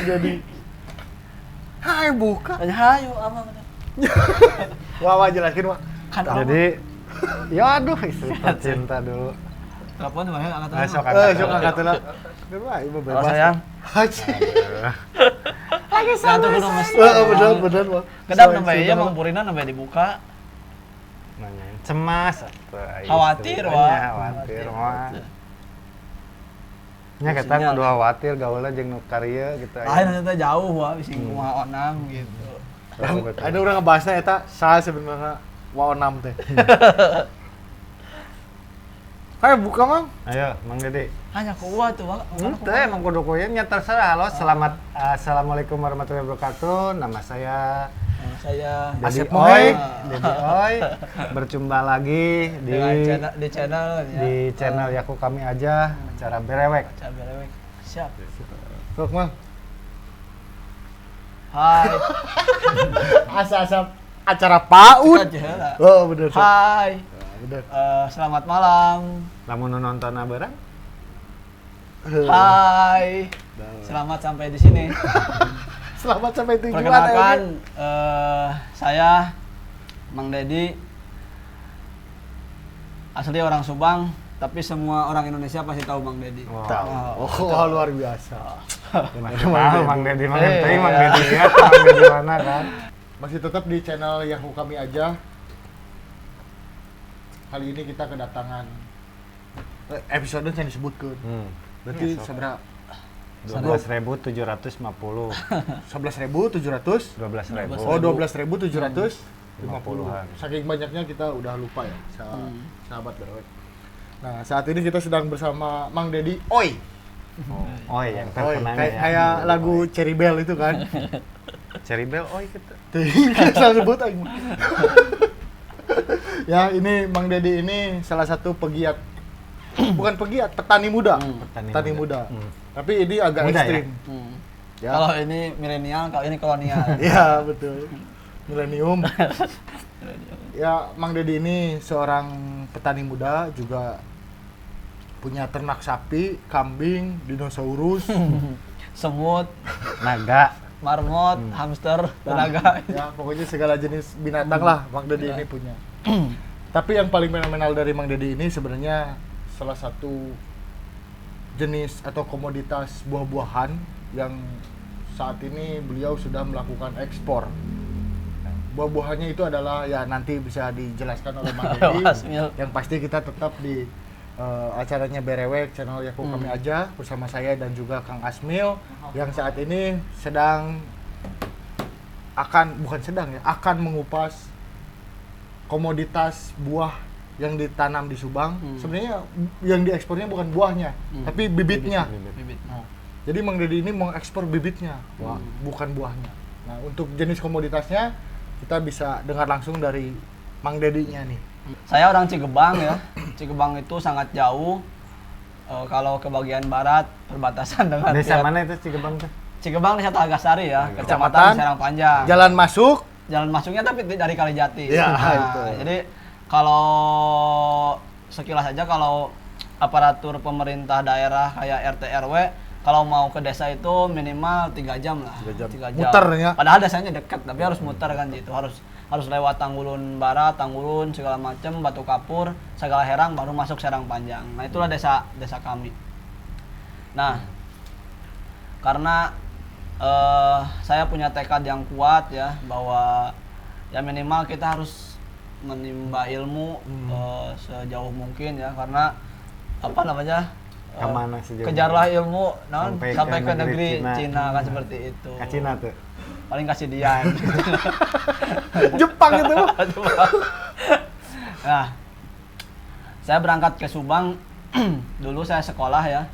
jadi. Hai buka. Hayu apa bener. Wah jelaskin Wah. Kan Jadi ya aduh istri tercinta dulu. telepon tuh angkat Nah, sok Sok angkat heula. Wah, ibu Kalau bebas. sayang. Lagi Satu kudu mesti. Bener Wah. Kedap nembe ieu Mang Purina nembe dibuka. Nanyain cemas Khawatir, istri. Wah. Nya khawatir mah. Nya kita Maksudnya- kudu khawatir gaulna jeung nu karya gitu. Lain teh jauh wah bisi kumaha onam gitu. Ada orang ngebahasnya eta saha sebenarnya Waonam teh. Hai buka Mang. Ayo, Mang Dede. Hanya kuat tuh, Wak. Teu emang kudu koyeun nya terserah. Halo, selamat assalamualaikum warahmatullahi wabarakatuh. Nama saya Saya Dedi Asep Oy. Mohe. Dedi Oy. Berjumpa lagi di channel ya. di channel Yaku Kami Aja, acara berewek. Acara berewek. Siap. Sok Mang. Hai. Asa-asa acara PAUD. Aja lah. Oh bener sok. Hai. Bener. Selamat malam. Lamun nu nonton bareng, Hai. Selamat sampai di sini. Selamat sampai tujuan. Perkenalkan saya Mang Dedi. Asli orang Subang, tapi semua orang Indonesia pasti tahu Mang Dedi. Tahu. Oh, luar biasa. Masih tahu Mang Dedi, Mang Eh, Dedi, Mang iya. Dedi ya, Mang Dedi mana kan? Masih tetap di channel Yaku Kami Aja. Kali ini kita kedatangan episode yang disebutkan. Berarti Iya, sok. seberapa? 12.750. 11.700. 12.000. Oh, 12.750. Puluhan. Saking banyaknya kita udah lupa ya, sahabat berewek. Nah, saat ini kita sedang bersama Mang Dedi Oy. Oh, yang Oy, terkenal kayak lagu Cherry Bell itu kan. Cherry Bell, oi gitu. Salah sebut aing. Ya, ini Mang Dedi ini salah satu pegiat bukan pegiat, petani muda. Petani muda. Tapi ini agak Muda, ekstrim. Ya. Kalau ini milenial, kalau ini kolonial. Ya, betul. Milenium. Ya, Mang Dedi ini seorang petani muda, juga punya ternak sapi, kambing, dinosaurus. Semut, Naga. marmot, hamster, tenaga. Ya, pokoknya segala jenis binatang lah Mang Dedi ini punya. Tapi yang paling fenomenal dari Mang Dedi ini sebenarnya salah satu jenis atau komoditas buah-buahan yang saat ini beliau sudah melakukan ekspor. Nah, buah-buahannya itu adalah ya nanti bisa dijelaskan oleh Mang Dedi. Asmil. Yang pasti kita tetap di acaranya Berewek, channel Yaku Kami Aja bersama saya dan juga Kang Asmil yang saat ini akan mengupas komoditas buah yang ditanam di Subang. Sebenarnya yang diekspornya bukan buahnya, tapi bibitnya. Bibit. Nah, jadi Mang Dedi ini mengekspor bibitnya, bukan buahnya. Nah, untuk jenis komoditasnya kita bisa dengar langsung dari Mang Dedinya nih. Saya orang Cigebang ya. Cigebang itu sangat jauh. Kalau ke bagian barat perbatasan dengan Desa mana itu Cigebang tuh? Cigebang Desa Talagasari ya, Kecamatan Kecamatan Serang Panjang. Jalan masuk. Jalan masuknya tapi dari Kalijati. Ya, Nah, itu. jadi kalau sekilas aja kalau aparatur pemerintah daerah kayak RT RW kalau mau ke desa itu minimal 3 jam lah. 3 jam. 3 Muter ya? Padahal desanya dekat tapi harus muter kan gitu. Harus lewat Tanggulun Barat, Tanggulun segala macam, Batu Kapur, segala Herang baru masuk Serang Panjang. Nah, itulah desa kami. Nah, karena saya punya tekad yang kuat ya bahwa ya minimal kita harus menimba ilmu sejauh mungkin ya, karena apa namanya Kemana sejauh kejarlah ini? ilmu sampai ke negeri Cina kan seperti itu. Ke Cina tuh. Paling kasih Dian. Jepang itu. Nah, saya berangkat ke Subang. Dulu saya sekolah ya.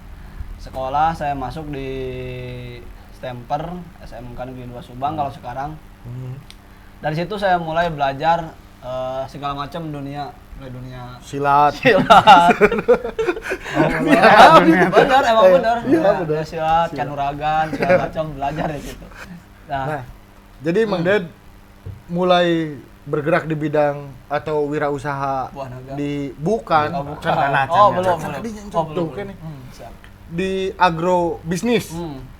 Sekolah saya masuk di Stemper SMK Negeri 2 Subang kalau sekarang. Dari situ saya mulai belajar segala macam dunia Silat. silat. Benar, emang benar. Iya, benar. Silat, kanuragan, segala macam belajar di situ. Nah, jadi Mang Ded mulai bergerak di bidang atau wirausaha Buah naga. di bukan bukan. Karena Oh, acaranya. belum. Kan tadi Oh, tuh, belum. kan nih. Siap. di agrobisnis.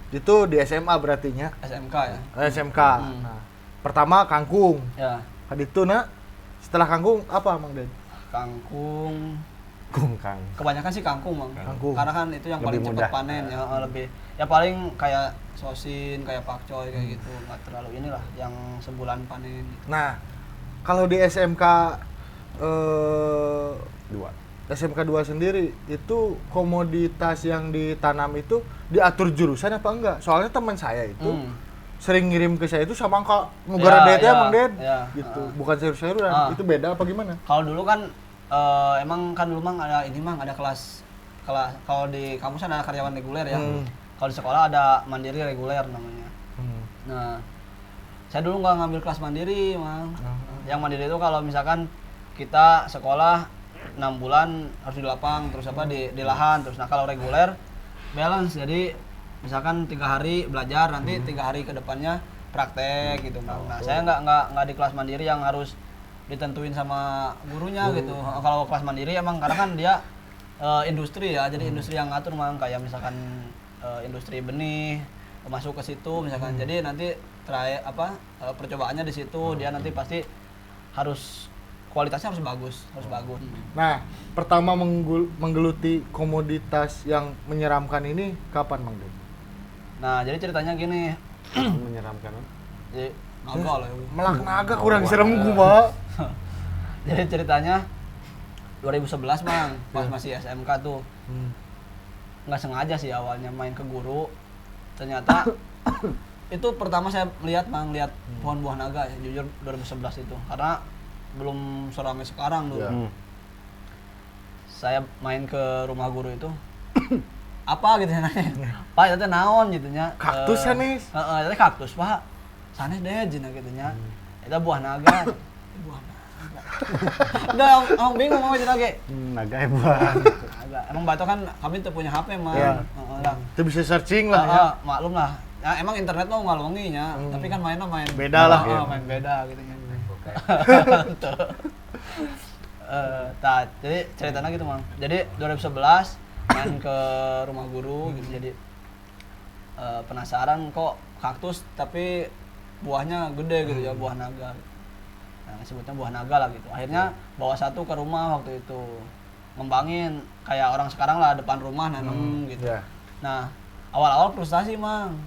Itu di SMA berartinya. SMK ya. SMK. Nah, pertama kangkung. Ya, Kaditu na setelah kangkung apa Mang Den? kangkung. Kungkang. Kebanyakan sih kangkung, Bang. Kangkung. Karena kan itu yang paling Lebih cepat mudah. panen ya, lebih. Ya paling kayak sosin, kayak pakcoy kayak gitu. Nggak terlalu inilah yang sebulan panen gitu. Nah, kalau di SMK eh, 2. SMK 2 sendiri itu komoditas yang ditanam itu diatur jurusan apa enggak? Soalnya teman saya itu sering ngirim ke saya itu sama angka Ya, ngugara ya, ya, Mang Den. ya. Gitu. Bukan sayur-sayuran. Ah. Itu beda apa gimana? Kalau dulu kan emang kan dulu Mang ada ini Mang ada kelas kalau di kampus ada karyawan reguler ya. Kalau di sekolah ada mandiri reguler namanya. Nah, saya dulu nggak ngambil kelas mandiri, Mang. Yang mandiri itu kalau misalkan kita sekolah 6 bulan harus di lapang, terus apa di lahan, terus nah kalau reguler balance, jadi misalkan 3 hari belajar, nanti 3 hari ke depannya praktek gitu, Mang. Nah, saya nggak di kelas mandiri yang harus ditentuin sama gurunya gitu. Kalau kelas mandiri emang karena kan dia industri ya, jadi industri yang ngatur, Mang, kayak misalkan industri benih masuk ke situ misalkan. Jadi nanti percobaannya di situ, dia nanti pasti harus kualitasnya harus bagus. Nah, pertama menggeluti komoditas yang menyeramkan ini kapan, Mang Den? Nah, jadi ceritanya gini. Menyeramkan. Jadi naga lah ya. Melak naga kurang serem gua. Jadi ceritanya 2011, Mang, pas masih SMK tuh. Nggak sengaja sih awalnya main ke guru. Ternyata itu pertama saya lihat, Mang, lihat pohon buah naga ya, jujur 2011 itu. Karena belum seramai sekarang dulu. Ya. Saya main ke rumah guru itu. Apa gitu ya nanya. Pak, itu naon gitu nya. Kaktus sanes. Itu kaktus, Pak. Sanes deh cenah gitu nya. Itu buah naga. Buah naga. Udah orang bingung mau cenah ge. Naga buah. Naga. Emang Bato kan kami tuh punya HP, Mang. Ya. Lah. Itu bisa searching lah ya. Maklum lah. Ya, emang internet mah ngalongi nya, tapi kan mainnya main Beda lah. main beda gitu nya. Jadi ceritanya gitu, Mang. Jadi 2011 main ke rumah guru gitu, jadi penasaran kok kaktus tapi buahnya gede gitu ya, buah naga. Nah, sebutnya buah naga lah gitu. Akhirnya bawa satu ke rumah waktu itu. Ngembangin kayak orang sekarang lah, depan rumah nanam gitu. Ya. Nah, awal-awal frustasi, Mang.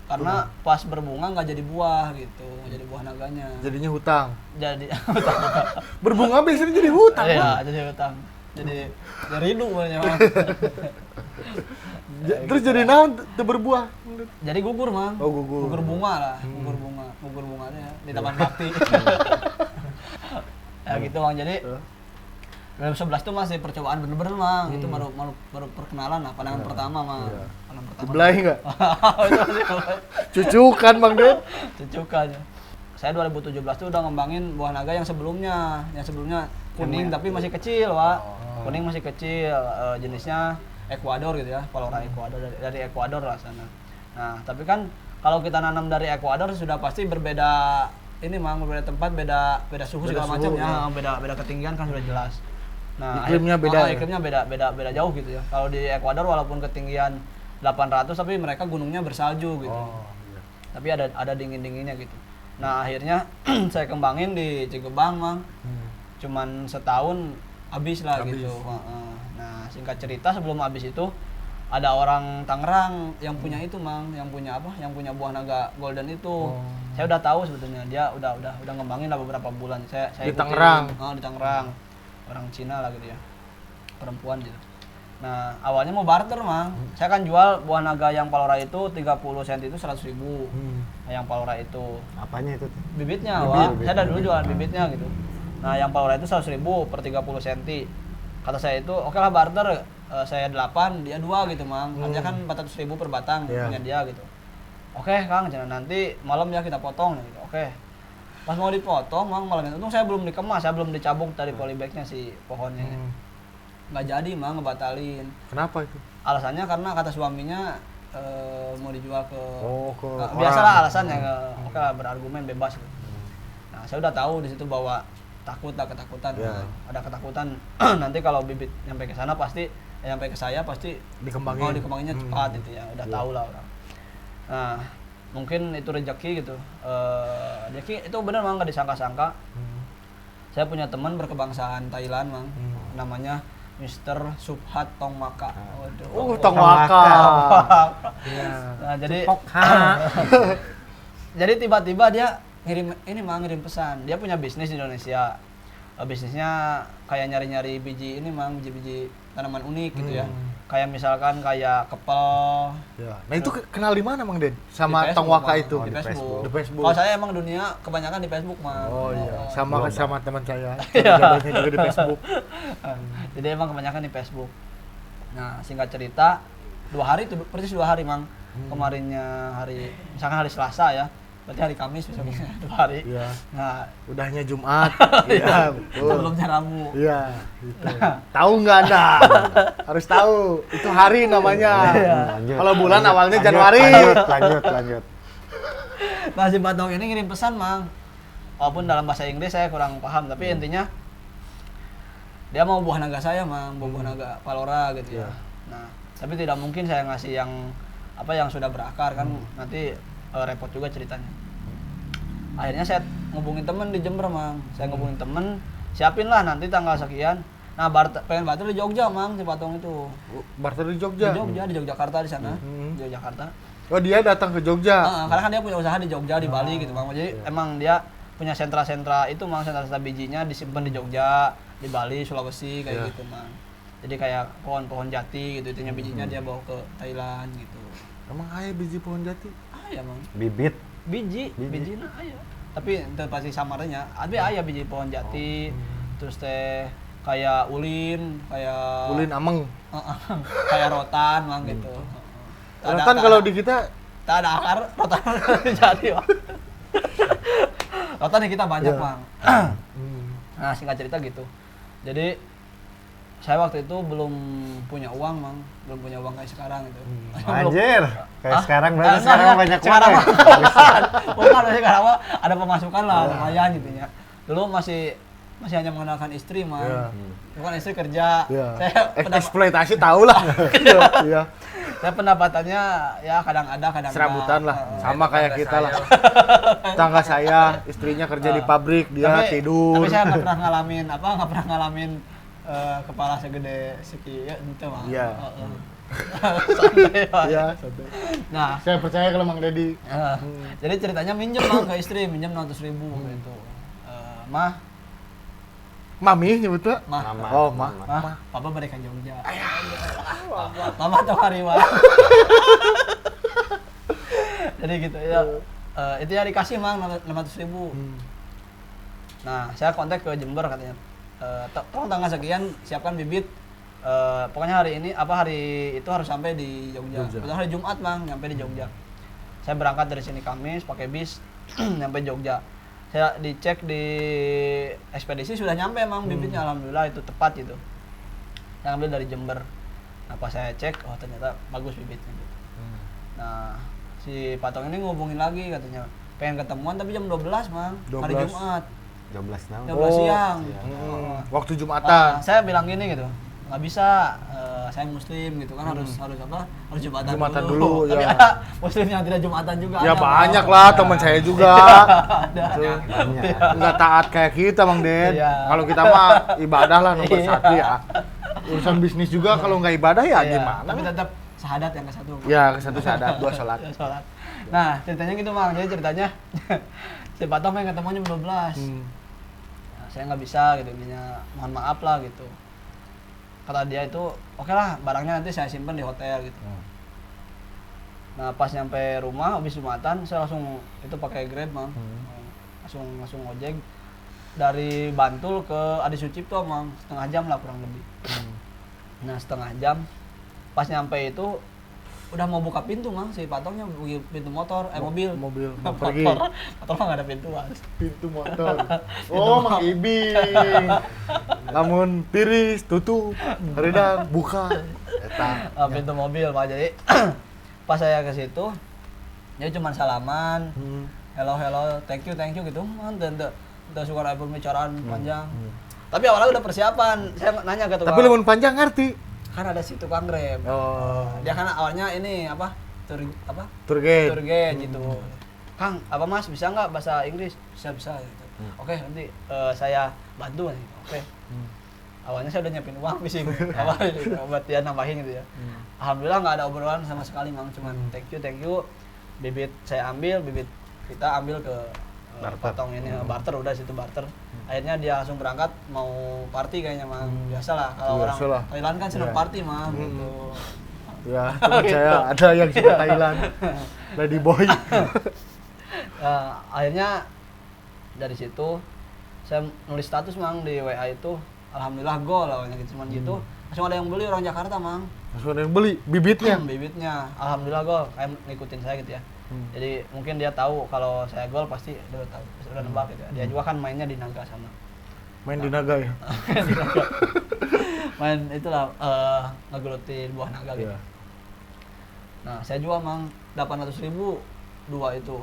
Karena pas berbunga nggak jadi buah gitu, nggak jadi buah naganya. Jadinya hutang. Jadi Berbunga biasanya jadi hutang. iya, Bang. jadi hutang. Jadi rindu banyak. Terus jadi naon teu berbuah? Jadi gugur, Mang. Oh, gugur. Gugur bunga lah, gugur bunganya di Taman Bakti. Ya gitu, Mang. Jadi 2011 tuh masih percobaan bener-bener, Mang. Itu baru perkenalan lah, pandangan pertama, Mang. Pandangan pertama. Dibelai enggak? Itu masih Cucukan, Mang Den. cucukannya. Saya 2017 tuh udah ngembangin buah naga yang sebelumnya. Yang sebelumnya kuning tapi masih kecil, Pak. Kuning masih kecil, jenisnya Ecuador gitu ya, Palora Ecuador, dari Ecuador lah sana. Nah, tapi kan kalau kita nanam dari Ecuador sudah pasti berbeda ini, Mang, berbeda tempat, beda suhu Beda segala suhu, macam ya. ya, beda ketinggian kan sudah jelas. Nah, Iklimnya beda ya? Iklimnya beda jauh gitu ya. Kalau di Ecuador walaupun ketinggian 800 tapi mereka gunungnya bersalju gitu. Tapi ada dingin-dinginnya gitu. Nah, akhirnya saya kembangin di Cigebang, Mang. Cuman setahun habis lah gitu. Nah, singkat cerita sebelum habis itu ada orang Tangerang yang punya itu, Mang, yang punya apa? Yang punya buah naga golden itu. Saya udah tahu sebetulnya, dia udah ngembangin lah beberapa bulan. Saya Di ikutin. Tangerang? Di Tangerang. Orang Cina lah gitu ya. Perempuan gitu. Nah, awalnya mau barter, Mang. Saya kan jual buah naga yang Palora itu 30 cm itu 100.000. Nah, yang Palora itu Apanya itu? bibitnya, Wak. Saya dari dulu jualan bibitnya gitu. Nah, yang Palora itu 100.000 per 30 cm. Kata saya itu, oke lah barter, saya 8, dia 2 gitu, Mang. Harganya kan 400.000 per batang, punya dia gitu. Oke, Kang, jangan nanti malam ya kita potong gitu. Oke. Pas mau dipotong, Mang, malamnya untung saya belum dikemas, saya belum dicabung dari polybagnya si pohonnya. Nggak jadi, Mang, ngebatalin. Kenapa itu? Alasannya karena kata suaminya mau dijual ke orang. biasalah alasannya, oke lah, berargumen bebas gitu. Nah, saya udah tahu di situ bahwa ketakutan. Ya. Ada ketakutan nanti kalau bibit nyampe ke sana pasti nyampe ke saya pasti Dikembangin. dikembanginnya cepat gitu ya, udah tahu lah orang. Nah, mungkin itu rezeki gitu. Rezeki itu benar Mang, nggak disangka-sangka. Saya punya teman berkebangsaan Thailand Mang, namanya Mr. Subhat Tongmaka. Waduh. Tongwaka. Iya. Nah, jadi Pokha. jadi tiba-tiba dia ngirim pesan. Dia punya bisnis di Indonesia. Bisnisnya kayak nyari-nyari biji ini Mang, biji-biji tanaman unik gitu ya. Kayak misalkan kayak kepel. Ya. Nah itu kenal di mana Mang Den? Sama Di Facebook, Tongwaka Mang. itu? Di Facebook. Di Facebook. Kalau saya emang dunia kebanyakan di Facebook Mang. Oh iya, Global. sama teman saya. Iya. Jodohnya juga di Facebook. Jadi emang kebanyakan di Facebook. Nah, singkat cerita, 2 hari itu persis 2 hari Mang. Kemarinnya hari, misalkan hari Selasa ya, berarti hari Kamis besoknya 2 hari. Iya. Nah, Udahnya Jumat. Iya, betul. sebelumnya Rabu. Iya, gitu. Tahu nggak Anda? Harus tahu. Itu hari namanya. Lanjut. Kalau bulan Lanjut, awalnya lanjut, Januari. Lanjut. Nah, si Batong ini ngirim pesan Mang. Walaupun dalam bahasa Inggris saya kurang paham, tapi intinya dia mau buah naga saya Mang, buah naga Palora gitu ya. Nah, tapi tidak mungkin saya ngasih yang sudah berakar kan nanti repot juga ceritanya. Akhirnya saya ngubungin temen di Jember Mang. Saya ngubungin temen, siapin lah nanti tanggal sekian. Nah, pengen barter di Jogja Mang si Patong itu. Barter di Jogja. Di Yogyakarta di sana. Di Yogyakarta. Oh, dia datang ke Jogja. Karena kan dia punya usaha di Jogja, di Bali gitu Mang. Jadi emang dia punya sentra-sentra itu Mang, sentra-sentra bijinya disimpan di Jogja, di Bali, Sulawesi kayak gitu Mang. Jadi kayak pohon-pohon jati gitu, itunya bijinya dia bawa ke Thailand gitu. Emang ayah biji pohon jati? Ayah Mang. Bibit. Biji nah ayah. Tapi itu pasti samarnya. Ada ayah biji pohon jati, terus teh kayak ulin, kayak Ulin ameng. kayak rotan Mang gitu. Rotan kalau di kita tak ada akar, rotan jadi Mang. Rotan di kita banyak Mang. Nah, singkat cerita gitu. Jadi saya waktu itu belum punya uang Mang, belum punya uang kayak sekarang gitu. Anjir. Kayak sekarang berarti Enggak, sekarang enggak. banyak Sekarang uang. bukan sekarang mah ada pemasukan lah lumayan gitu ya. Dulu masih hanya mengandalkan istri Mang. Iya. Bukan istri kerja. ya. Saya Eksploitasi tahu lah. Iya. saya pendapatannya ya kadang ada kadang Serabutan enggak. lah. Sama kayak kita lah. Tangga saya, istrinya kerja di pabrik, dia tidur. Tapi saya nggak pernah ngalamin kepala segede seki ya itu Mang. Iya. Santai Mang. Iya, santai. Nah, Saya percaya kalau Mang Dedi. jadi ceritanya minjem Mang ke istri, minjem 600.000 gitu. Mah, Mami nyebutnya? mah, Mama. Oh, mah. mah, papa balik ke Jogja. Mama tuh hari Mang. Jadi gitu ya. Itu ya dikasih Mang 600.000. Nah, saya kontak ke Jember katanya. Tolong tanggal sekian siapkan bibit. Pokoknya hari itu harus sampai di Jogja. Betul hari Jumat Mang, nyampe di Jogja. Saya berangkat dari sini Kamis pakai bis nyampe Jogja. Saya dicek di ekspedisi sudah nyampe Mang bibitnya, alhamdulillah itu tepat itu. Saya ambil dari Jember. Nah, pas saya cek, oh ternyata bagus bibitnya gitu. Nah, si Patong ini ngubungin lagi katanya pengen ketemuan tapi jam 12 Mang, hari 12. Jumat. 12 tahun. 12 siang. Waktu Jumatan. Saya bilang gini gitu, nggak bisa, saya muslim gitu kan, harus Jumatan dulu, tapi ya. ada muslim yang tidak Jumatan juga. Ya ada, banyak Bang. lah teman saya juga. Ada. Tuh. Banyak. Nggak taat kayak kita Mang Den. Iya. Kalau kita mah ibadah lah nomor Iya. 1 ya. Urusan bisnis juga kalau nggak ibadah ya Iya, gimana? tapi tetap syahadat yang ke satu. Ya, ke satu syahadat, 2 sholat. Ya, sholat. Nah, ceritanya gitu Mang, jadi ceritanya si Patong pengen ketemu jam 12. Nah, saya nggak bisa gitu, intinya mohon maaf lah gitu. Kata dia itu, oke lah barangnya nanti saya simpen di hotel gitu. Nah, pas nyampe rumah habis Jumatan, saya langsung itu pakai Grab Mang. Langsung ojek dari Bantul ke Adi Sucipto Mang, setengah jam lah kurang lebih. Nah, setengah jam pas nyampe itu udah mau buka pintu Mang, si Patongnya buka pintu motor, mobil. Mobil Motor, mau pergi. motor mah nggak ada pintuan. Pintu motor. Oh, Mang Ibing. Namun tiris tutup, redang buka. Eta. Pintu mobil Pak. Jadi pas saya ke situ, dia cuma salaman, hello, thank you gitu, udah suka ada pembicaraan panjang. Tapi awalnya udah persiapan, saya nanya ke tukang. Tapi lemon panjang ngerti. Kan ada si tukang Grab. Oh. Dia kan awalnya ini apa? tur apa? Tour guide. Tour guide gitu. Kang, apa Mas bisa nggak bahasa Inggris? Bisa gitu. Oke, nanti saya bantu nih. Oke. Awalnya saya udah nyiapin uang bising apa gitu, buat dia nambahin gitu ya. Alhamdulillah nggak ada obrolan sama sekali, Mang. Cuman thank you. Bibit saya ambil, bibit kita ambil ke potong ini barter, udah situ barter. Akhirnya dia langsung berangkat mau party kayaknya, Mang. Biasalah kalau orang Biasalah. Thailand kan senang party, Mang. Gitu. Ya, teman saya ada yang suka Thailand. Lady boy. Akhirnya dari situ saya nulis status, Mang, di WA itu. Alhamdulillah gol awalnya gitu, cuman gitu. Langsung ada yang beli, orang Jakarta, Mang. Langsung ada yang beli bibitnya. Bibitnya. Alhamdulillah gol, kayak ngikutin saya gitu ya. Jadi mungkin dia tahu kalau saya gol pasti dia udah tahu, udah nebak gitu ya. Dia juga kan mainnya di Naga sana. Main di Naga ya. Main itulah ngegelutin buah naga gitu. Iya. Nah, saya jual, Mang, 800.000 dua itu.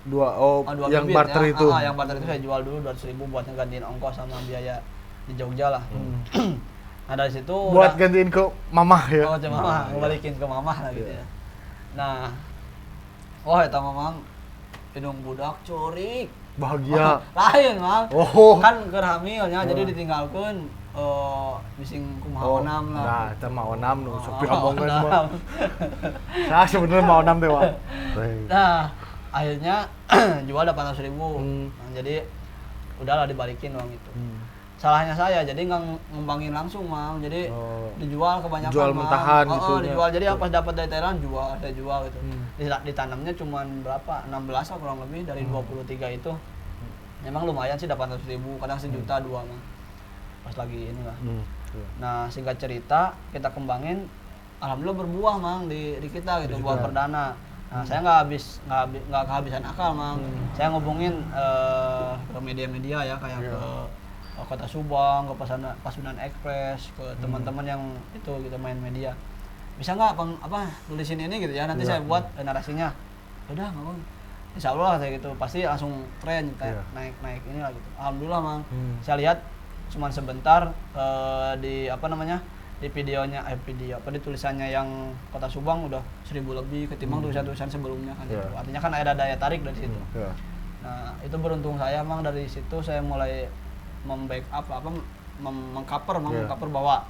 Dua Dua yang bibit, barter ya. itu. Yang barter itu saya jual dulu 200.000 buat ngegantiin ongkos sama biaya di Jogja lah. Nah, dari situ Buat gantiin ke mamah ya. Oh, mamah, balikin ke mamah lah gitu ya. Nah, wah eta Mamang hidung budak corik. Bahagia. Lain, Mang. Oh. Kan keur hamilnya jadi ditinggalkeun bising kumaha onam lah. Nah, eta mah onam nu sok Oh, diomongan onam. mah. Saya sebenarnya mau onam teh, Wak. Nah, akhirnya jual 800.000. Hmm. Nah, jadi udahlah dibalikin uang itu. Salahnya saya jadi nggak ngembangin langsung, Mang. Jadi dijual kebanyakan, Jual Mang. mentahan gitu ya. Dijual. Jadi pas dapat dari Thailand saya jual gitu. Ditanamnya cuman berapa? 16 lah kurang lebih dari 23 itu. Memang lumayan sih 800.000, kadang sejuta dua, Mang. Pas lagi inilah. Nah, singkat cerita kita kembangin, alhamdulillah berbuah, Mang, di kita gitu, buah perdana. Nah, saya nggak kehabisan akal, Mang. Saya ngubungin ke media-media ya, kayak ke Kota Subang, ke Pasundan Express, ke teman-teman yang itu gitu main media. Bisa nggak tulisin ini gitu ya, nanti saya buat narasinya. Udah, nggak mau. Insya Allah saya gitu, pasti langsung tren, naik inilah gitu. Alhamdulillah, Mang. Saya lihat cuman sebentar di di videonya di tulisannya yang Kota Subang udah 1.000 lebih ketimbang tulisan-tulisan sebelumnya kan gitu. Artinya kan ada daya tarik dari situ. Nah, itu beruntung saya, Mang, dari situ saya mulai mengcover bahwa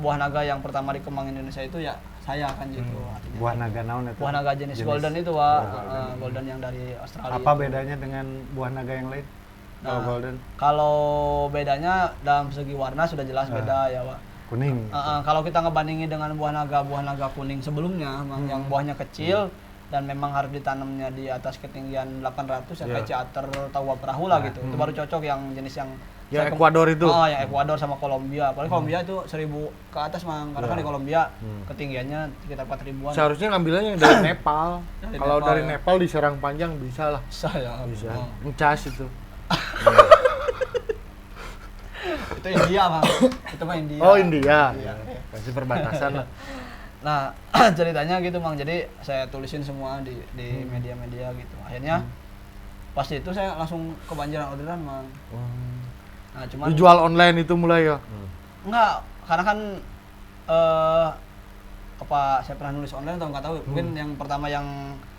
buah naga yang pertama dikembangin Indonesia itu ya saya kan gitu. Artinya Buah naga naon itu? buah naga jenis golden itu, golden yang dari Australia. Apa bedanya dengan buah naga yang lain? Kalau golden Kalau bedanya dalam segi warna sudah jelas beda ya, Pak. kuning. Kalau kita ngebandingin dengan buah naga kuning sebelumnya, yang buahnya kecil dan memang harus ditanamnya di atas ketinggian 800 ya, kayak Ciater, Tawa Perahu lah gitu. Itu baru cocok yang jenis yang Ekuador itu. yang Ekuador sama Kolombia. Apalagi Kolombia itu 1.000 ke atas, Mang. Karena kan di Kolombia ketinggiannya sekitar 4.000-an. Seharusnya ngambilnya yang dari Nepal. Kalau Nepal, dari ya. Nepal di Serang Panjang bisa lah. Bisa ya. Bisa. Oh. Ngecas itu. Itu India, Mang. Itu mah India. Oh, India. Ya. Masih perbatasan lah. Nah, ceritanya gitu, Mang. Jadi saya tulisin semua di media-media gitu. Akhirnya pas itu saya langsung kebanjiran orderan, Mang. Nah, cuman Dijual online itu mulai ya. enggak, karena kan saya pernah nulis online atau nggak tahu. Mungkin yang pertama yang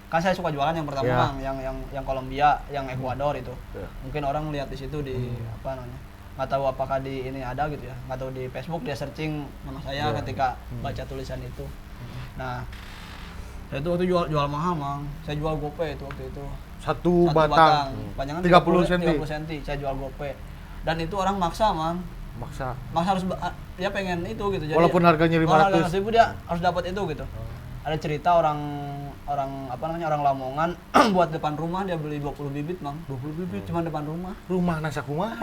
kan saya suka jualan yang pertama, Mang, yang Kolombia, yang Ekuador itu. Mungkin orang lihat di situ di nggak tahu apakah di ini ada gitu ya, nggak tahu di Facebook dia searching nama saya ketika baca tulisan itu. Nah, saya itu waktu jual mahal, Mang. Saya jual GoPay itu waktu itu. Satu batang. Panjangnya 30 cm. 30 cm saya jual GoPay. Dan itu orang maksa, Mang. Maksa. Harus dia pengen itu gitu. Jadi Walaupun harganya 500. 500.000 dia harus dapat itu gitu. Ada cerita orang Lamongan buat depan rumah dia beli 20 bibit, Mang. 20 bibit Cuma depan rumah. Rumah nasakumah.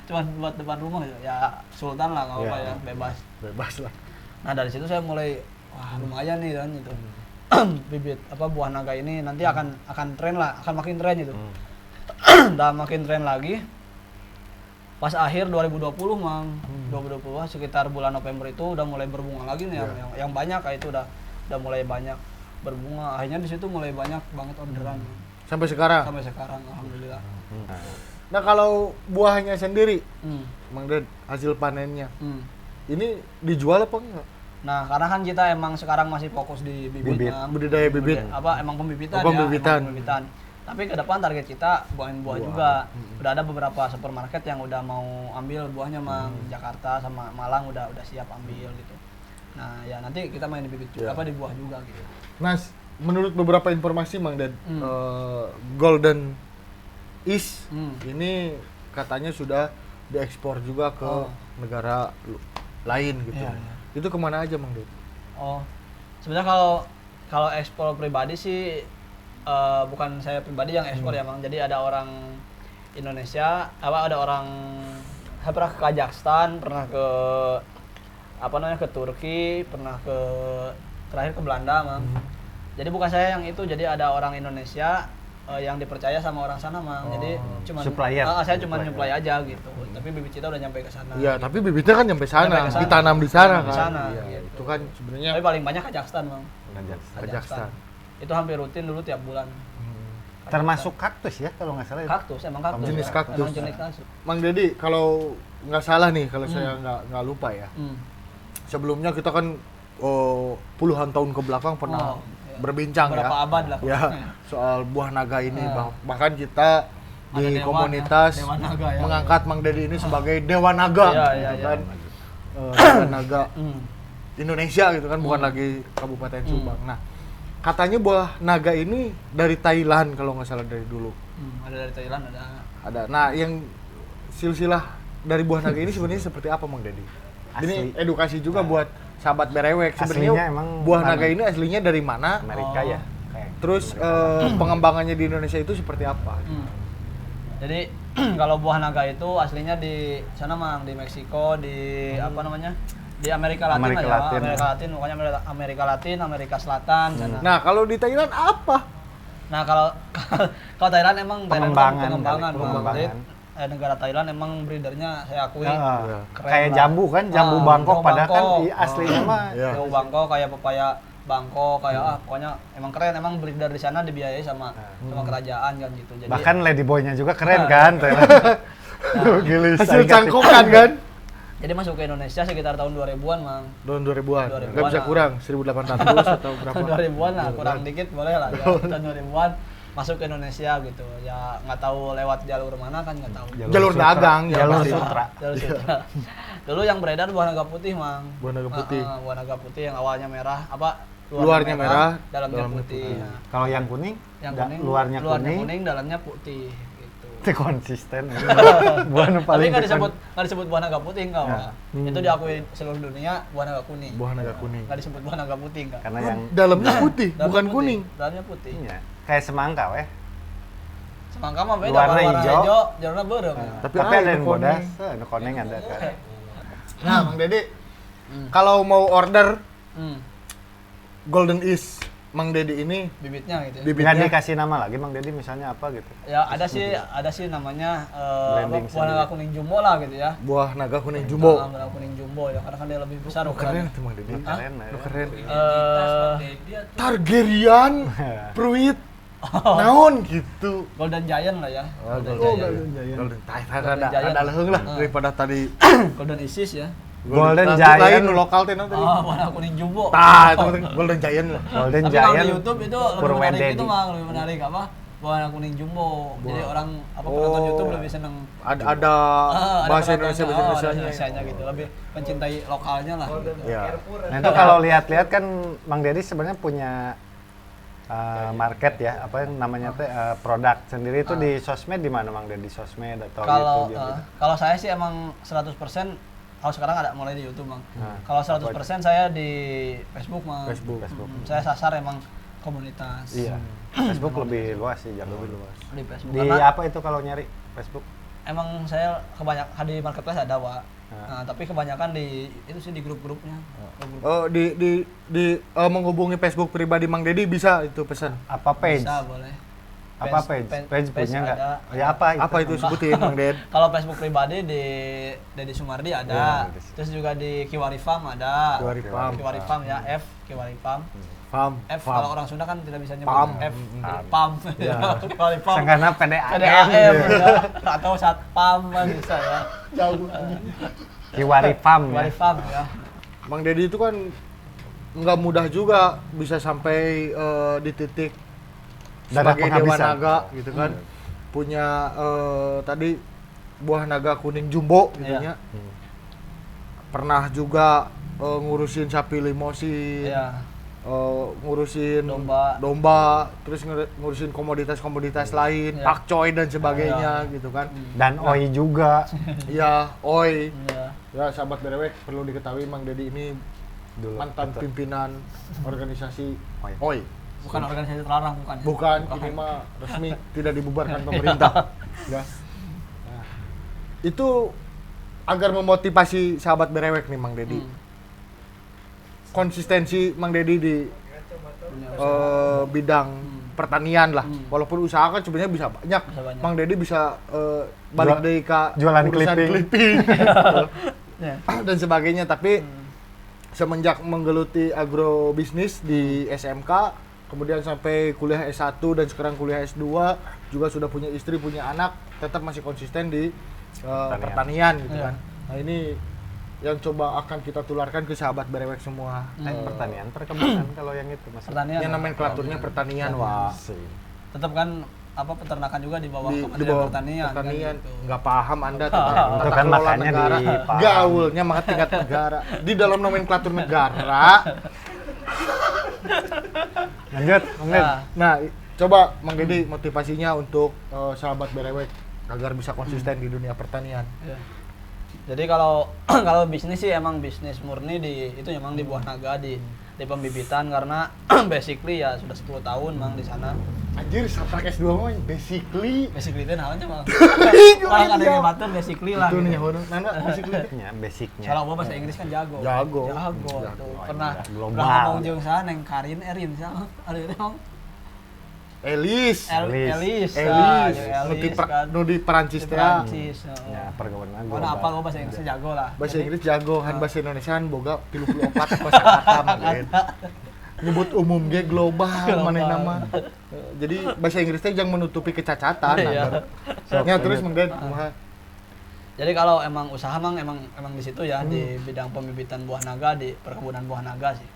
Cuma buat depan rumah gitu. Ya sultan lah, enggak apa ya, bebas. Bebas lah. Nah, dari situ saya mulai wah lumayan nih kan gitu. Bibit buah naga ini nanti akan tren lah, akan makin tren gitu. Dan makin tren lagi. Pas akhir 2020, Mang. 2020 sekitar bulan November itu udah mulai berbunga lagi nih yang banyak kayak itu udah mulai banyak berbunga. Akhirnya di situ mulai banyak banget orderan. Sampai sekarang. Sampai sekarang alhamdulillah. Nah, kalau buahnya sendiri, Mang Ded, hasil panennya. Ini dijual apa enggak? Nah, karena kan kita emang sekarang masih fokus di bibit, Bibit. Mang. Budidaya bibit. Emang pembibitan Oh, pembibitan. emang pembibitan. Tapi ke depan target kita buahin buah juga. Udah ada beberapa supermarket yang udah mau ambil buahnya, Mang. Jakarta sama Malang udah siap ambil gitu. Nah, ya nanti kita main di bibit juga, di buah juga gitu. Nah, menurut beberapa informasi Mang Ded, Hmm. Golden East Hmm. ini katanya sudah diekspor juga ke Oh. negara lain gitu. Iya, iya. Itu kemana aja Mang Ded? Oh, sebenarnya kalau ekspor pribadi sih bukan saya pribadi yang ekspor ya, Mang. Jadi ada orang Indonesia, ada orang, saya pernah ke Kazakhstan, pernah ke ke Turki, pernah terakhir ke Belanda, Mang. Jadi bukan saya yang itu, jadi ada orang Indonesia yang dipercaya sama orang sana, Mang. Jadi cuman Supplier. saya cuma nyuplai aja gitu. Tapi bibit kita udah nyampe ke sana. Iya, gitu. tapi bibitnya kan nyampe sana, Nyampe ke sana. ditanam di sana Ditanam di kan. sana, Iya, gitu. itu kan sebenarnya Tapi paling banyak Kazakhstan, Mang. Kazakhstan. Itu hampir rutin dulu tiap bulan. Termasuk kaktus ya kalau nggak salah. Kaktus, emang kaktus. Jenis ya. kaktus. Emang jenis kaktus. Mang Dedi, kalau nggak salah nih, kalau saya nggak lupa ya, Hmm. sebelumnya kita kan puluhan tahun ke belakang pernah Oh, iya. berbincang Berapa ya, abad lah. ya soal buah naga ini. Bahkan kita Ada di dewan komunitas ya, dewan naga ya. mengangkat Mang Dedi ini sebagai dewa naga, Iya, gitu iya, iya. kan. Dewa naga Hmm. Indonesia gitu kan, bukan lagi Kabupaten Subang. Nah, katanya buah naga ini dari Thailand kalau nggak salah dari dulu. Ada dari Thailand, ada. Ada. Nah, yang silsilah dari buah naga ini sebenarnya seperti apa, Mang Dedi? Ini Asli. edukasi juga buat sahabat berewek. Aslinya Sebenarnya emang buah mana? naga ini aslinya dari mana? Amerika Oh. ya. Kayak Terus pengembangannya di Indonesia itu seperti apa? Jadi kalau buah naga itu aslinya di sana, Mang, di Meksiko, di di Amerika Latin Amerika lah ya. Latin. Amerika Latin, pokoknya Amerika Latin, Amerika Selatan sana. Nah, kalau di Thailand apa? Nah, kalau kalau Thailand emang Pengembangan pengembangan, kali, Bang. pengembangan. Jadi, negara Thailand emang breedernya saya akui Ah, keren kayak lah. jambu kan, jambu Ah, Bangkok jambu padahal kan Bangkok. aslinya mah Iya. Jambu Bangkok kayak pepaya Bangkok kayak pokoknya emang keren, emang breeder di sana dibiayai sama kerajaan kan gitu. Jadi bahkan ladyboy-nya juga keren kan. Gila, Hasil cangkokan kan? jadi masuk ke Indonesia sekitar tahun 2000-an, Mang. Tahun 2000-an. 2000-an Nggak bisa lah. kurang 1800 atau berapa? Tahun 2000-an lah, kurang dikit boleh lah ya. Tahun 2000-an masuk ke Indonesia gitu. Ya nggak tahu lewat jalur mana kan, nggak tahu. Jalur dagang, jalur pasti. sutra. Jalur sutra. Dulu yang beredar buah naga putih, Mang. Buah naga putih. Buah naga putih yang awalnya merah, Luarnya merah, dalamnya dalamnya putih. putih. Nah, Kalau yang kuning, yang nggak, kuning, luarnya kuning, dalamnya putih gitu. itu konsisten. Buah nu Tapi paling nggak disebut buah naga putih enggak, Ya. Wak. Itu diakui seluruh dunia buah naga kuning. Buah naga kuning. Nggak disebut buah naga putih enggak. karena yang Dalamnya putih, Dalamnya bukan putih, kuning. Dalamnya putih. iya, kayak semangka weh. Semangka mah beda, Luarna kalau warna hijau. hijau, jalurnya berem. Tapi Tapi ada ada yang koneng. bodas, ada koneng ada kan. Nah, Mang Dedi, kalau mau order Hmm. Golden East Mang Dedi ini Bibitnya gitu ya. Nggak bibitnya dikasih nama lagi Mang Dedi misalnya apa gitu. Ya ada sih namanya Branding buah naga sendiri. kuning jumbo lah gitu ya. buah naga kuning jumbo. Buah naga kuning jumbo ya, karena kan dia lebih besar Oh, keren ukurannya. tuh Mang Dedi. Keren ya. Keren. Eh, Targaryen, Pruit, naon gitu. Golden Giant lah ya. Golden Oh, Giant. Golden Giant. Golden Giant. Ada leheung lah Ah. daripada tadi. Golden Isis ya. Golden Nah, Giant. lain nu lokal teh naon tadi. Oh, buah naga kuning jumbo. Tah, itu teh Golden Giant lah. Golden Tapi kalau Giant. di YouTube itu lebih Purwededi. menarik itu, Mang, lebih menarik apa? Buah naga kuning jumbo. Jadi orang penonton Oh. YouTube lebih seneng Ada ada bahasa penontonnya, Indonesia bahasa bahasa Indonesia. Indonesianya gitu, lebih mencintai lokalnya lah. Gitu. Ya. Nah itu kalau lihat-lihat kan Mang Dedi sebenarnya punya market ya, apa yang namanya teh produk sendiri itu di sosmed di mana Mang Dedi? Sosmed atau Kalau YouTube gitu? kalau saya sih emang 100% kalau sekarang ada mulai di YouTube, Mang. Nah, Kalau 100% saya di Facebook, Mang. Facebook. Saya sasar emang komunitas. Iya. Facebook lebih luas sih jauh. Lebih luas. Di Facebook. Di Karena apa itu kalau nyari Facebook? emang saya kebanyakan di marketplace ada, Wak. Nah. Nah, tapi kebanyakan di itu sih di grup-grupnya. Grup-grup. Oh, di menghubungi Facebook pribadi Mang Dedi bisa itu pesan. Apa page? Bisa, boleh. Apa page? Page punya nggak? ada. Ya apa itu? Apa itu sebutin Mang Ded? Kalau Facebook pribadi di Dedi Sumardi ada. Ya, Terus juga di Kiwari Farm ada. Kiwari Farm. Kiwari Farm ya, F Kiwari Farm. Paham. F kalau orang Sunda kan tidak bisa nyebut Pam. F, jadi Pam. Ya. Kiwari Farm. Sengkana PDAM. PDAM gitu. ya. Atau Satpam kan bisa ya. Jauh. Kiwari Farm ya. Kiwari Farm ya. Mang Dedi itu kan nggak mudah juga bisa sampai di titik Darah sebagai dewa penghabisan. naga gitu kan. Punya tadi buah naga kuning jumbo gitu Iya. nya. Pernah juga ngurusin sapi limosin. Iya. Ngurusin Domba. terus ngurusin komoditas-komoditas lain, Iya. pakcoy dan sebagainya gitu kan. Dan OI juga. Iya, oi. Iya. Ya, sahabat Berewek perlu diketahui Mang Dedi ini Dulu. mantan Betul. pimpinan organisasi Oi. OI. Bukan organisasi terlarang, bukan. Ya? Bukan, ini mah resmi tidak dibubarkan pemerintah. Ya. Nah, itu agar memotivasi sahabat Berewek nih Mang Dedi. Konsistensi Mang Dedi di bidang pertanian lah. Walaupun usaha kan sebenarnya bisa banyak. Bisa banyak. Mang Dedi bisa balik Jual- dari ke jualan urusan clipping. Ya. dan sebagainya. Tapi semenjak menggeluti agrobisnis di SMK, kemudian sampai kuliah S1 dan sekarang kuliah S2, juga sudah punya istri, punya anak, tetap masih konsisten di pertanian gitu Iya. kan. Nah, ini yang coba akan kita tularkan ke sahabat Berewek semua. Pertanian, perkebunan kalau yang itu Mas. Pertanian. Yang nomenklaturnya pertanian, wah. Tetap kan apa peternakan juga di bawah Di Kementerian bawah Pertanian. pertanian. Kan, gitu. Nggak paham Anda tentang Itu tata kan kelola makanya negara. dipaham. Gaulnya mah tingkat negara. Di dalam nomenklatur negara. Lanjut, Mangded. Nah, coba Mang Dedi motivasinya untuk sahabat Berewek agar bisa konsisten di dunia pertanian. Iya. Jadi kalau kalau bisnis sih emang bisnis murni di itu emang di Buah Naga di pembibitan karena basically ya sudah 10 tahun Mang di sana. Anjir, Saprak S2 mah basically Basically itu namanya Mang. Iya, Orang ada iya. yang batur basically lah. itu gitu. nih, Nana basically. Ya, basicnya. Soalnya gua bahasa Inggris kan jago. Jago. Jago. Jago. Tuh. Oh, Pernah iya, global. pernah ngomong jeung sana neng Karin Erin siapa? Ada itu Mang. Elis. Elis. Elis. Elis kan. Nu di Perancis teh. Perancis. Ya, perkebunan Mana apa gua bahasa Inggris jago lah. Bahasa Jadi- Inggris jago, han bahasa Indonesia boga 34 kosakata mah. Nyebut umum ge global maneh nama. Jadi bahasa Inggris teh jangan menutupi kecacatan. Iya. Ya terus Mang Ded, kumaha? Jadi kalau emang usaha emang di situ ya di bidang pembibitan buah naga di perkebunan buah naga sih.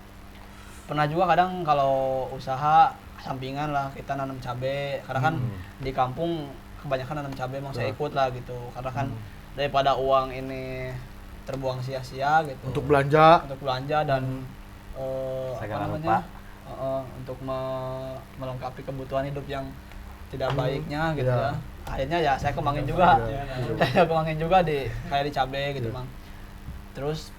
Pernah juga kadang kalau usaha sampingan lah kita nanam cabai karena kan di kampung kebanyakan nanam cabai emang saya ikut lah gitu karena kan daripada uang ini terbuang sia-sia gitu Untuk belanja. dan Segala rupa. untuk melengkapi kebutuhan hidup yang tidak baiknya gitu Iya. ya. Akhirnya ya saya kembangin juga. Iya. Saya kembangin juga di kayak di cabai gitu, Mang. Terus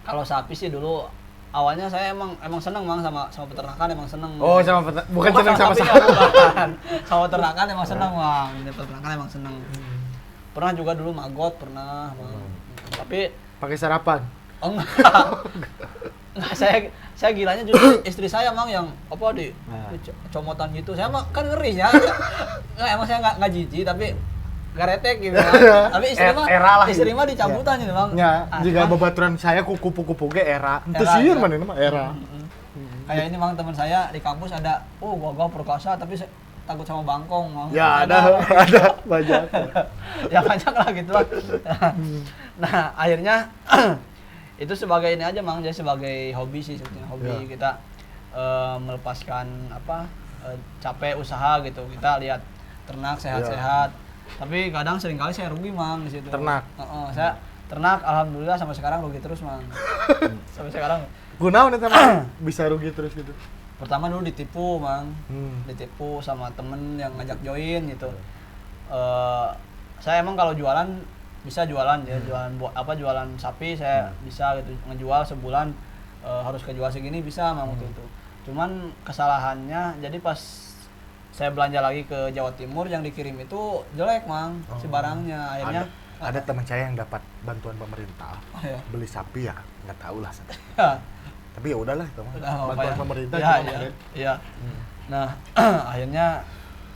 kalau sapi sih dulu awalnya saya emang seneng Mang sama peternakan emang seneng. Oh, bukan seneng sama sapi, sapi. bukan. Sama peternakan emang seneng, Mang. Di peternakan emang seneng. Pernah juga dulu magot pernah, Mang. Tapi Pakai sarapan. oh, enggak. Enggak, saya gilanya justru istri saya Mang yang apa di comotan gitu. Saya mah kan ngeri ya. Enggak, emang saya enggak jijik tapi garetek gitu. Tapi istri mah dicabutan gitu, Bang. Ya, jika Cuman babaturan saya ku kupu-kupu ge era. Itu Era, sieun era. mana mah era. kayak ini Bang teman saya di kampus ada gua perkasa tapi takut sama bangkong, Bang. Ya, ada banyak. Ya banyak lah gitu lah. Nah, akhirnya itu sebagai ini aja Mang, jadi sebagai hobi sih sebetulnya hobi Ya. kita melepaskan capek usaha gitu. Kita lihat ternak sehat-sehat. Tapi kadang seringkali saya rugi Mang di situ. Ternak? Saya ternak alhamdulillah sampai sekarang rugi terus Mang. Sampai sekarang. Gunaon eta mah bisa rugi terus gitu. Pertama dulu ditipu Mang. Hmm. Ditipu sama temen yang ngajak join gitu. Saya emang kalau jualan bisa jualan ya, jualan sapi saya bisa gitu ngejual sebulan harus kejual segini bisa Mang waktu itu. Cuman kesalahannya jadi pas saya belanja lagi ke Jawa Timur yang dikirim itu jelek Mang si barangnya akhirnya Ada teman saya yang dapat bantuan pemerintah ya. beli sapi ya nggak tahu lah. Ya, Tapi ya udahlah itu mah. udah nggak apa-apa Bantuan ya. pemerintah Ya, cuma iya, keren. iya. Nah akhirnya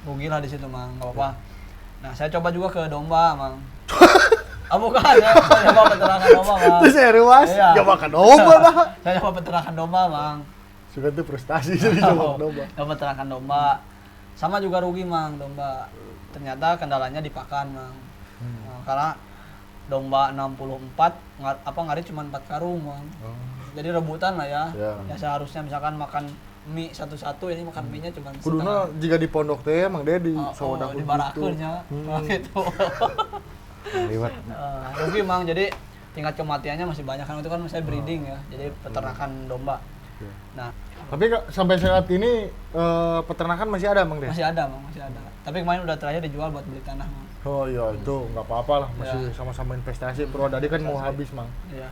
rugi lah di situ Mang nggak apa-apa. Nah saya coba juga ke domba Mang. Bukan ya, saya coba peternakan domba Mang. Terus saya ruas, Iya. coba kan domba dah. Saya coba peternakan domba Mang. Suka tuh frustasi jadi coba domba. Coba peternakan domba. Sama juga rugi Mang domba. Ternyata kendalanya di pakan Mang. Nah, karena domba 64 ngari cuma 4 karung Mang. Jadi rebutan lah ya. Ya seharusnya misalkan makan mie satu-satu, ini makan mie-nya cuma kuduna jika di pondok teh Mang Dedi sawadahun di barakeunnya gitu. Liwat. Rugi Mang, jadi tingkat kematiannya masih banyak kan, itu kan misalnya breeding ya. Jadi peternakan domba. Nah, tapi sampai saat ini peternakan masih ada Mang Dedi? masih ada Mang, masih ada. Tapi kemarin udah terakhir dijual buat beli tanah Mang. Oh iya, itu nggak apa-apa lah, masih sama-sama investasi. Purwodadi kan mau habis Mang. Iya.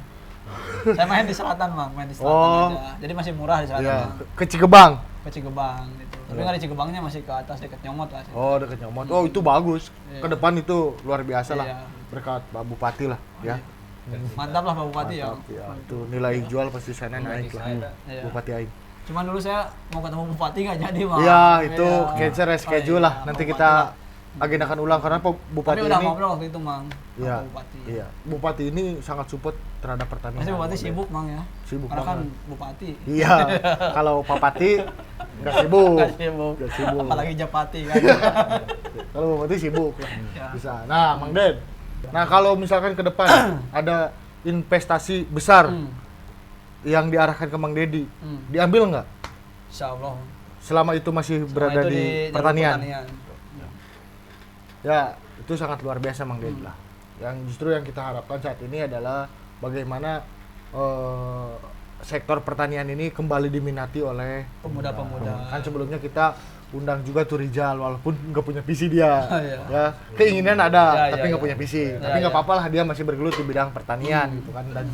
Saya main di selatan Mang, main di selatan aja. Jadi masih murah di selatan Mang. Ke Cigebang. Ke Cigebang gitu. Tapi nggak di Cigebangnya masih ke atas dekat Nyomot lah. Oh, dekat Nyomot. Oh, itu bagus. Ke depan itu luar biasa lah. Berkat Pak Bupati lah ya. Mantap lah Pak Bupati ya. Itu nilai jual pasti sana naik lah. Bupati Aing. Cuman dulu saya mau ketemu Bupati nggak jadi Mang. Iya, itu cancel reschedule lah. Nanti kita agendakan ulang karena Bupati ini udah ini ngobrol waktu itu Mang. Iya. Bupati. Iya. Bupati ini sangat support terhadap pertanian. Pasti Bupati sibuk Mang ya. Sibuk karena kan banget. Bupati. Iya. Kalau Papati nggak sibuk. Nggak sibuk. Apalagi Japati kan. Kalau Bupati sibuk lah. Ya. Bisa. Nah, Mang Ded. Nah, kalau misalkan ke depan ada investasi besar yang diarahkan ke Mang Dedi, diambil nggak? Insya Allah. Selama itu masih berada di pertanian. Ya, itu sangat luar biasa Mang Dedi lah. Yang justru yang kita harapkan saat ini adalah bagaimana sektor pertanian ini kembali diminati oleh pemuda-pemuda. Kan sebelumnya kita undang juga tuh Rijal, walaupun nggak punya visi dia. Iya. Ya, keinginan ada, Ya, tapi ya, nggak ya. punya visi. Ya, Tapi nggak ya. apa-apa lah, dia masih bergelut di bidang pertanian gitu kan, dan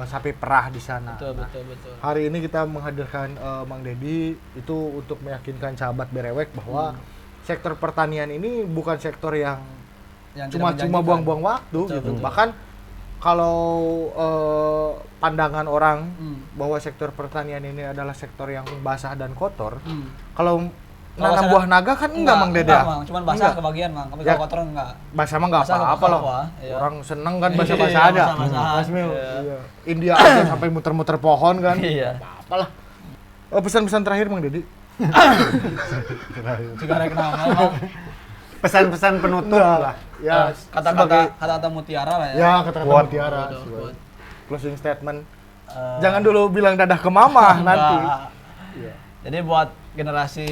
sapi perah di sana. Betul, Nah, betul. hari ini kita menghadirkan Mang Dedi itu untuk meyakinkan sahabat Berewek bahwa sektor pertanian ini bukan sektor yang Yang cuma tidak menjanjikan. buang-buang waktu Betul, gitu. betul. Bahkan kalau pandangan orang bahwa sektor pertanian ini adalah sektor yang basah dan kotor, kalau Kalau nanam saya- buah naga kan enggak Mang Dede. Mang. Cuman basah kebagian Mang, tapi Ya. kalau kotor enggak. Basah mah enggak Basah nggak apa-apa loh. apa-apa, iya. Orang seneng kan basah-basah Iya, aja. basah-basahan, Basmil, iya. iya. India aja sampai muter-muter pohon kan. Iya. Apalah. Pesan-pesan terakhir Mang Dedi. Juga rek nama Mang. Pesan-pesan penutup lah. Ya, Kata-kata mutiara lah ya. ya kata-kata Quote. mutiara. Quote. Closing statement. Eh, Jangan dulu bilang dadah ke mama nanti. enggak. Iya. Jadi buat generasi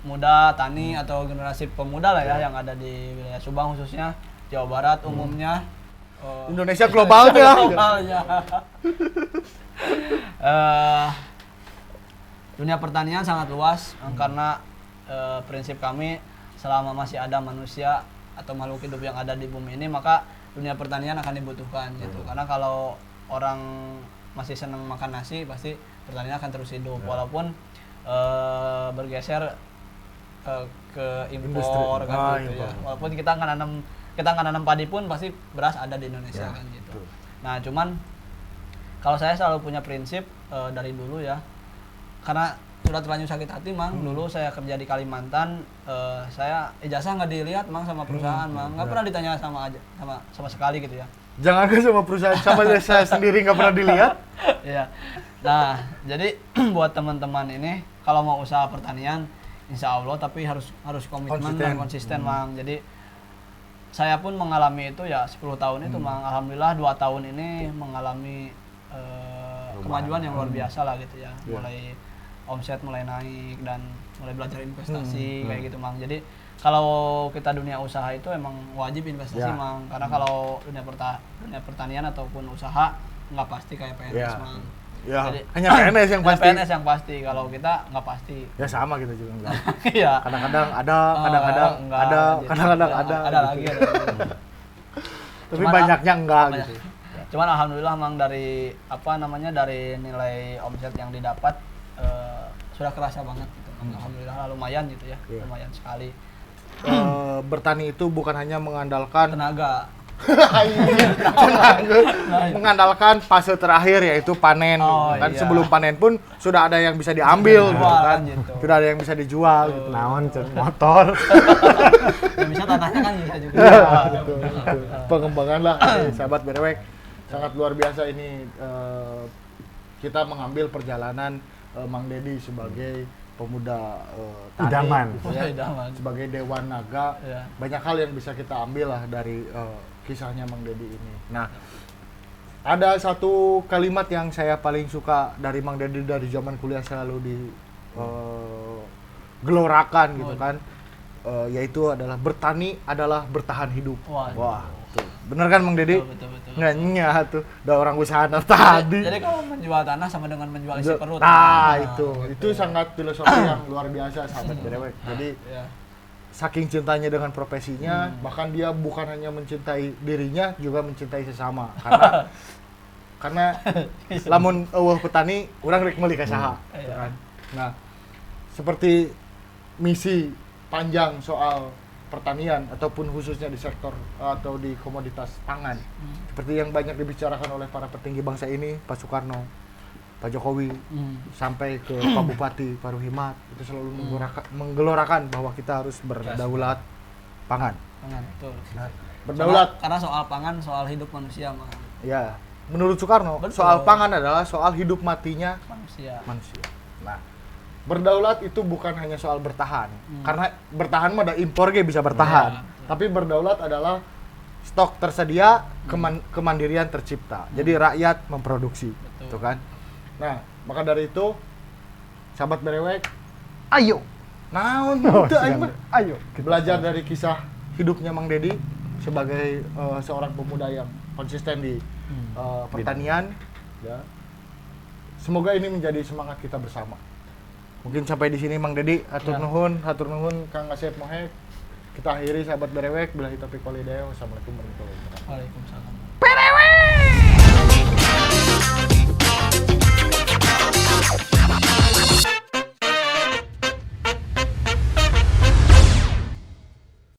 muda tani atau generasi pemuda lah ya yang ada di wilayah Subang khususnya Jawa Barat umumnya Indonesia globalnya. globalnya. Dunia pertanian sangat luas karena prinsip kami selama masih ada manusia atau makhluk hidup yang ada di bumi ini maka dunia pertanian akan dibutuhkan gitu. Karena kalau orang masih senang makan nasi pasti pertanian akan terus hidup walaupun bergeser ke impor Industri. kan gitu Impor. ya. Walaupun kita nggak nanam padi pun pasti beras ada di Indonesia kan gitu. Nah, cuman kalau saya selalu punya prinsip dari dulu ya. Karena sudah terlanjur sakit hati Mang, dulu saya kerja di Kalimantan, saya ijazah nggak dilihat Mang sama perusahaan Mang, nggak pernah ditanya sama sekali gitu ya. Jangan ke sama perusahaan, sama saya sendiri nggak pernah dilihat. Iya. Nah, jadi buat teman-teman ini kalau mau usaha pertanian, insya Allah tapi harus komitmen dan konsisten Mang. Jadi saya pun mengalami itu ya 10 tahun itu Mang. Alhamdulillah 2 tahun ini mengalami kemajuan yang luar biasa lah gitu ya. Mulai omset mulai naik dan mulai belajar investasi kayak gitu Mang. Jadi kalau kita dunia usaha itu emang wajib investasi Mang. Karena kalau dunia pertanian ataupun usaha nggak pasti kayak PNS Mang. Ya, Jadi, hanya PNS yang pasti. PNS yang pasti. Kalau kita nggak pasti. Ya sama kita juga enggak. Iya. Kadang-kadang ada, kadang-kadang enggak, ada, jadi kadang-kadang ada. Ada gitu. lagi. Ada lagi. Tapi Cuman banyaknya enggak banyak. gitu. Cuman alhamdulillah Mang dari dari nilai omset yang didapat sudah kerasa banget gitu. Alhamdulillah lumayan gitu ya. Iya. Lumayan sekali. Bertani itu bukan hanya mengandalkan Tenaga. mengandalkan fase terakhir yaitu panen Oh, kan iya. sebelum panen pun sudah ada yang bisa diambil gitu Dijual, kan gitu. sudah ada yang bisa dijual gitu. Naon motor. Ya bisa tanahnya kan bisa juga. Betul. Pengembangan lah sahabat Berewek sangat luar biasa ini kita mengambil perjalanan Mang Dedi sebagai pemuda tani, Idaman. gitu ya. Idaman. Sebagai dewan naga, Iya. banyak hal yang bisa kita ambil lah dari kisahnya Mang Dedi ini. Nah, ada satu kalimat yang saya paling suka dari Mang Dedi dari zaman kuliah selalu di gelorakan gitu kan, yaitu adalah bertani adalah bertahan hidup. Waduh. Wah, tuh. Bener kan Mang Dedi? Betul. Nggak tuh, udah orang usaha tadi. Jadi kalau menjual tanah sama dengan menjual isi perut. Nah, gitu. itu sangat filosofi yang luar biasa sahabat Berewek. Jadi Ya. saking cintanya dengan profesinya, bahkan dia bukan hanya mencintai dirinya, juga mencintai sesama. Karena lamun eueuh petani, urang rek meuli ka saha, gitu Iya. kan. Nah, seperti misi panjang soal pertanian ataupun khususnya di sektor atau di komoditas pangan. Seperti yang banyak dibicarakan oleh para petinggi bangsa ini, Pak Soekarno, Pak Jokowi, sampai ke Pak Bupati, Pak Ruhimat, itu selalu menggelorakan bahwa kita harus berdaulat pangan. Pangan, betul. Nah, berdaulat, Karena soal pangan, soal hidup manusia mah. ya, menurut Soekarno, Betul. soal pangan adalah soal hidup matinya Manusia. manusia. Nah, berdaulat itu bukan hanya soal bertahan, karena bertahan mah ada impor ge bisa bertahan. Ya, betul. Tapi berdaulat adalah stok tersedia, kemandirian tercipta. Jadi rakyat memproduksi, Betul. gitu kan? Nah, maka dari itu, sahabat Berewek, Ayo. naon Oh, itu aing mah Ayo. belajar dari kisah hidupnya Mang Dedi sebagai seorang pemuda yang konsisten di pertanian, ya. Semoga ini menjadi semangat kita bersama. Mungkin sampai di sini Mang Dedi, hatur Ya. nuhun Kang Asep Mohek. Kita akhiri sahabat Berewek, billahi taufiq wal hidayah. Wassalamualaikum warahmatullahi wabarakatuh. Waalaikumsalam. Berewek.